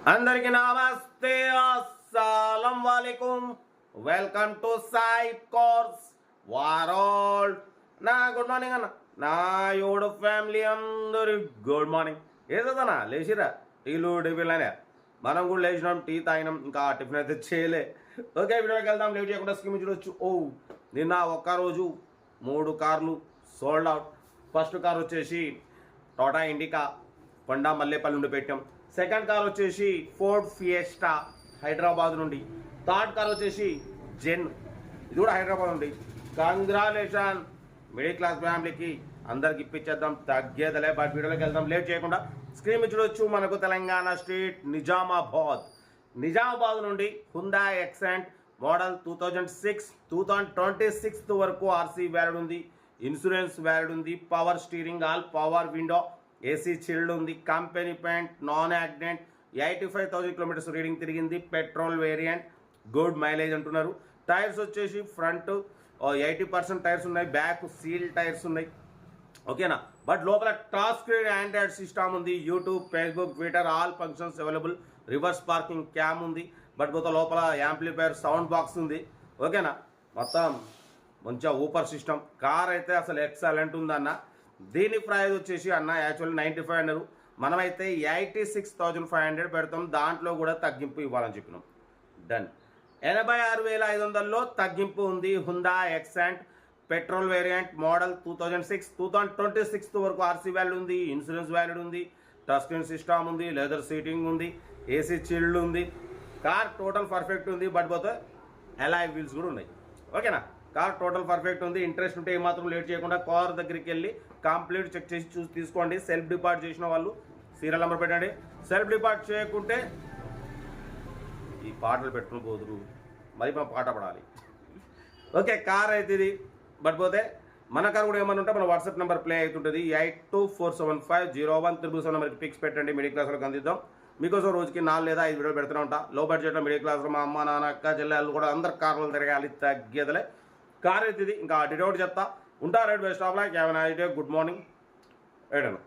అందరికీ నమస్తే, అస్సలం వాలేకుం. Welcome to site course world. నా గుడ్ మార్నింగ్ అన్న, నా యూడు ఫ్యామిలీ అందరి గుడ్ మార్నింగ్. ఏదన్నా లేచిరా, టీలు టిఫిన్లు అయినా. మనం కూడా లేచినాం, టీ తాగినాం, ఇంకా టిఫిన్ అయితే చేయలే. ఓకే, వీడియోకి వెళ్దాం. లేట్ చేయకుండా స్కీమ్ చూడొచ్చు. నిన్న ఒక్కరోజు 3 కార్లు సోల్డ్ అవుట్. ఫస్ట్ కార్ వచ్చేసి టాటా ఇండికా కొండా మల్లేపల్లి నుండి పెట్టాం. సెకండ్ కార్ వచ్చేసి ఫోర్డ్ ఫియెస్టా హైదరాబాద్ నుండి. థర్డ్ కార్ వచ్చేసి జెన్, ఇది కూడా హైదరాబాద్ నుండి. కంగ్రాచులేషన్ మిడిల్ క్లాస్ ఫ్యామిలీకి, అందరికి ఇప్పించేద్దాం, తగ్గేదలే. బట్ వీడియోలోకి వెళ్దాం లేట్ చేయకుండా. స్క్రీన్ మీద చూడొచ్చు, మనకు తెలంగాణ స్టేట్ నిజామాబాద్ నుండి హ్యుండాయ్ యాక్సెంట్ మోడల్ 2006 2026 వరకు ఆర్సీ వ్యాలిడ్ ఉంది, ఇన్సూరెన్స్ వ్యాలిడ్ ఉంది, power steering, all power window, AC chilled ఉంది, company paint, non accident, 85,000 kilometres reading తిరిగింది, పెట్రోల్ వేరియంట్, గుడ్ మైలేజ్ అంటున్నారు. టైర్స్ వచ్చేసి ఫ్రంట్ 80% టైర్స్ ఉన్నాయి, బ్యాక్ సీల్ టైర్స్ ఉన్నాయి. ఓకేనా, బట్ లోపల టచ్ స్క్రీన్ ఆండ్రాయిడ్ సిస్టమ్ ఉంది, YouTube, Facebook, Twitter all functions available, reverse parking cam ఉంది. బట్ మొత్తం లోపల యాంప్లిఫైర్ సౌండ్ బాక్స్ ఉంది. ఓకేనా, మొత్తం మంచిగా ఊపర్ సిస్టమ్. కార్ అయితే అసలు ఎక్సలెంట్ ఉందన్న. దీని ప్రైస్ వచ్చేసి అన్న యాక్చువల్లీ 95 అన్నారు, మనమైతే 86,500 పెడతాం. దాంట్లో కూడా తగ్గింపు ఇవ్వాలని చెప్పినాం. డన్. 86,500లో తగ్గింపు ఉంది. Hyundai accent petrol variant model 2006 2026 వరకు ఆర్సీ వ్యాలిడ్ ఉంది, ఇన్సూరెన్స్ వ్యాలిడ్ ఉంది, టచ్ స్క్రీన్ సిస్టమ్ ఉంది, లెదర్ సీటింగ్ ఉంది, ఏసీ చిల్డ్ ఉంది. కార్ టోటల్ పర్ఫెక్ట్ ఉంది. బట్ పోతే అలాయ్ వీల్స్ కూడా ఉన్నాయి. ఓకేనా, కార్ టోటల్ పర్ఫెక్ట్ ఉంది. ఇంట్రెస్ట్ ఉంటే ఏమాత్రం లేట్ చేయకుండా కార్ దగ్గరికి వెళ్ళి కంప్లీట్ చెక్ చేసి చూసి తీసుకోండి. సెల్ఫ్ డిపార్ట్ చేసిన వాళ్ళు సీరియల్ నెంబర్ పెట్టండి. సెల్ఫ్ డిపార్ట్ చేయకుంటే ఈ పాటలు పెట్టుకుని పోదురు, మరి మా పాట పడాలి. ఓకే, కార్ అయితే ఇది. బట్ పోతే మన కార్ కూడా ఏమన్నా ఉంటే మన వాట్సాప్ నెంబర్ ప్లే అవుతుంటుంది. 8247501777 నెంబర్కి పిక్స్ పెట్టండి. మిడిల్ క్లాస్లోకి అందిద్దాం. మీకోసం రోజుకి 4 లేదా 5 వీడియోలు పెడుతూనే ఉంటా. లో బడ్జెట్లో మిడిల్ క్లాస్లో మా అమ్మ నాన్న అక్క చెల్లెళ్ళు కూడా అందరు కార్లు తిరగాలి, తగ్గేదలే. కార్ అయితే ఇది. ఇంకా డిటౌట్ చెప్తా ఉంటా. Right bye stop like have a nice day, good morning. ఏడను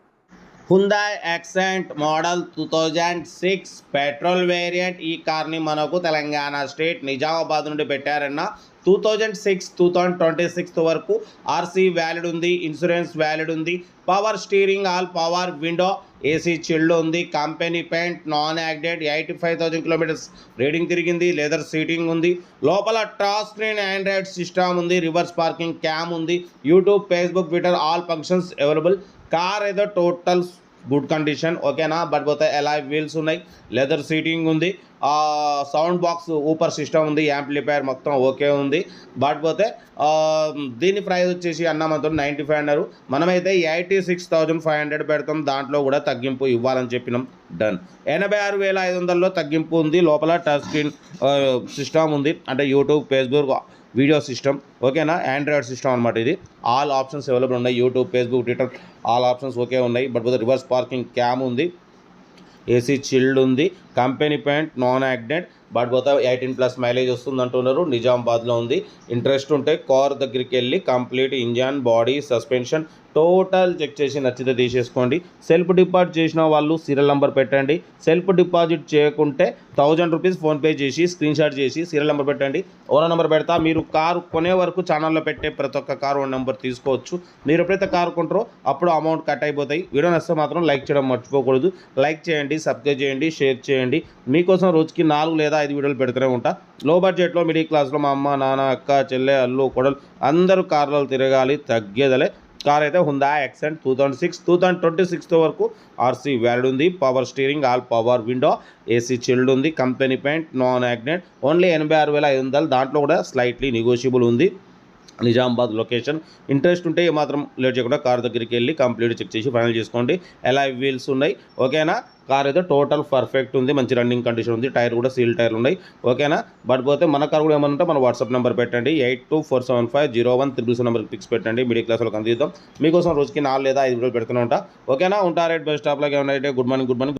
Hyundai Accent model 2006 petrol variant. ఈ కార్ని మనకు తెలంగాణ స్టేట్ నిజామాబాద్ నుండి పెట్టారన్న. 2006 2026 వరకు ఆర్సీ వ్యాలిడ్ ఉంది, ఇన్సూరెన్స్ వ్యాలిడ్ ఉంది, power steering, all power window, AC chilled ఉంది, company paint, non accident, 85,000 kilometres reading తిరిగింది, లెదర్ సీటింగ్ ఉంది, లోపల టచ్ స్క్రీన్ ఆండ్రాయిడ్ సిస్టమ్ ఉంది, రివర్స్ పార్కింగ్ క్యామ్ ఉంది, YouTube, Facebook, Twitter all functions available. Car ఏదో total good condition. ఓకేనా, but పోతే alloy wheels ఉన్నాయి, లెదర్ సీటింగ్ ఉంది, సౌండ్ బాక్స్ ఊపర్ సిస్టమ్ ఉంది, యాంప్లిఫైర్ మొత్తం ఓకే ఉంది. బట్ పోతే దీని ప్రైస్ వచ్చేసి అన్న మొత్తం 95 అన్నారు, మనమైతే 86,500 పెడతాం. దాంట్లో కూడా తగ్గింపు ఇవ్వాలని చెప్పినాం. డన్. 86,500లో తగ్గింపు ఉంది. లోపల టచ్ స్క్రీన్ సిస్టమ్ ఉంది, అంటే యూట్యూబ్, ఫేస్బుక్ వీడియో సిస్టమ్. ఓకేనా, ఆండ్రాయిడ్ సిస్టమ్ అనమాట ఇది. ఆల్ ఆప్షన్స్ అవైలబుల్ ఉన్నాయి, YouTube, Facebook, Twitter all options okay ఉన్నాయి. బట్ రివర్స్ పార్కింగ్ క్యామ్ ఉంది, ఏసీ చిల్డ్ ఉంది, company paint, non accident. But పోతే 18+ మైలేజ్ వస్తుంది అంటున్నారు. నిజామాబాద్లో ఉంది. ఇంట్రెస్ట్ ఉంటే కార్ దగ్గరికి వెళ్ళి complete engine, body, suspension total check చేసి నచ్చితే తీసేసుకోండి. సెల్ఫ్ డిపాజిట్ చేసిన వాళ్ళు సీరియల్ నెంబర్ పెట్టండి. సెల్ఫ్ డిపాజిట్ చేయకుంటే 1000 రూపీస్ ఫోన్పే చేసి స్క్రీన్ షాట్ చేసి సీరియల్ నెంబర్ పెట్టండి. ఓనర్ నెంబర్ పెడతా. మీరు కారు కొనే వరకు ఛానల్లో పెట్టే ప్రతి ఒక్క కారు ఓన్ నెంబర్ తీసుకోవచ్చు. మీరు ఎప్పుడైతే కారు కొంటారో అప్పుడు అమౌంట్ కట్ అయిపోతాయి. వీడియో నచ్చితే మాత్రం లైక్ చేయడం మర్చిపోకూడదు. లైక్ చేయండి, సబ్స్క్రైబ్ చేయండి, షేర్ చేయండి. మీకోసం రోజుకి 4 లేదా 5 వీడియోలు పెడుతూనే ఉంటా. లో బడ్జెట్లో మిడిల్ క్లాస్లో మా అమ్మ నాన్న అక్క చెల్లె అల్లు కొడలు అందరూ కార్లలో తిరగాలి, తగ్గేదలే. కార్ అయితే హ్యుండాయ్ యాక్సెంట్ 2006 2026 వరకు ఆర్సీ వ్యాలిడ్ ఉంది, power steering, all power window, AC chilled ఉంది, company paint, non accident. Only 86,500. దాంట్లో కూడా స్లైట్లీ నెగోషియబుల్ ఉంది. నిజామాబాద్ లొకేషన్. ఇంట్రెస్ట్ ఉంటే ఏమాత్రం లేట్ చేయకుండా కార్ దగ్గరికి వెళ్ళి కంప్లీట్ చెక్ చేసి ఫైనల్ చేసుకోండి. అలాయ్ వీల్స్ ఉన్నాయి. ఓకేనా, కార్ అయితే టోటల్ పర్ఫెక్ట్ ఉంది, మంచి రన్నింగ్ కండిషన్ ఉంది, టైర్ కూడా సీల్ టైర్లు ఉన్నాయి. ఓకేనా, బట్ పోతే మన కార్ కూడా ఏమన్నా మన వాట్సాప్ నెంబర్ పెట్టండి. 8247501777 నెంబర్కి పిక్స్ పెట్టండి. మిడిల్ క్లాస్లో అందిద్దాం. మీకోసం రోజుకి 4 లేదా 5 వీడియోలు పెడుతూనే ఉంటా. ఓకేనా, ఉంటా. రైట్ బై స్టాప్ లాగా ఏమైనా గుడ్ మార్నింగ్.